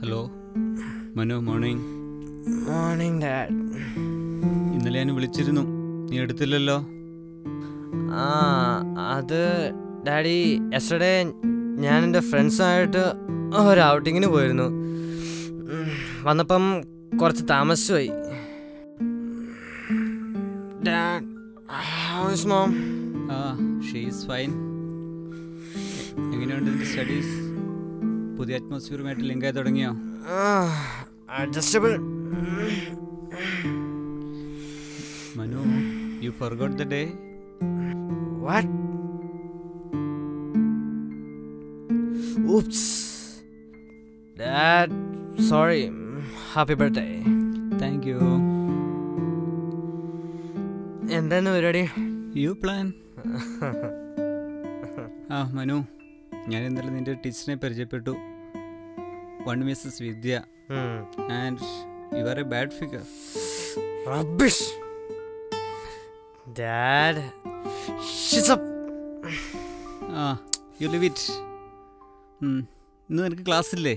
Hello Manu, morning. Morning dad. ഇന്നലെ ഞാൻ വിളിച്ചിരുന്നു, നീ എടുത്തില്ലല്ലോ. അത് ഡാഡി, യെസ്റ്റർഡേ ഞാൻ എൻ്റെ ഫ്രണ്ട്സുമായിട്ട് ഒരു ഔട്ടിങ്ങിന് പോയിരുന്നു. വന്നപ്പം കുറച്ച് താമസിച്ചു പോയി. Dad, how is mom? She is fine. എങ്ങനെയുണ്ട് നിന്റെ സ്റ്റഡീസ്? പുതിയ അറ്റ്മോസ്ഫിയറുമായിട്ട് ലിങ്കായി തുടങ്ങിയോ? Adjustable. Manu, you forgot the day. What? Oops. Dad, sorry. Happy birthday. Thank you. എന്താണ് പരിപാടി? You plan. മനു, ഞാൻ ഇന്നലെ നിന്റെ ടീച്ചറിനെ പരിചയപ്പെട്ടു. One Mrs Vidya. And you are a bad figure. Rubbish. Dad, shut up. You leave it. ഇന്ന് നിനക്ക് ക്ലാസ് ഇല്ലേ?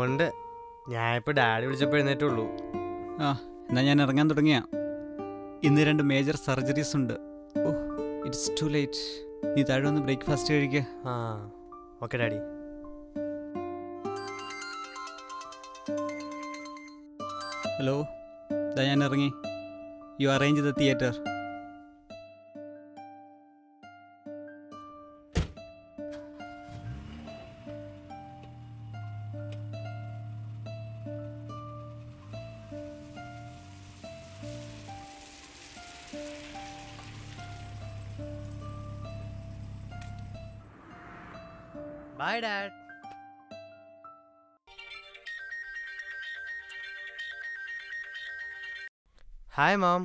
ഉണ്ട്. ഞാൻ ഇപ്പോൾ ഡാഡി വിളിച്ചപ്പോൾ എഴുന്നേറ്റുള്ളൂ. എന്നാൽ ഞാൻ ഇറങ്ങാൻ തുടങ്ങിയ. ഇന്ന് 2 മേജർ സർജറീസ് ഉണ്ട്. It's to late. നീ താഴെ ഒന്ന് ബ്രേക്ക്ഫാസ്റ്റ് കഴിക്കുക. Okay daddy. ഹലോ, ഇതാ ഞാൻ ഇറങ്ങി. U arrange the theatre. Bye, Dad. Hi, Mom.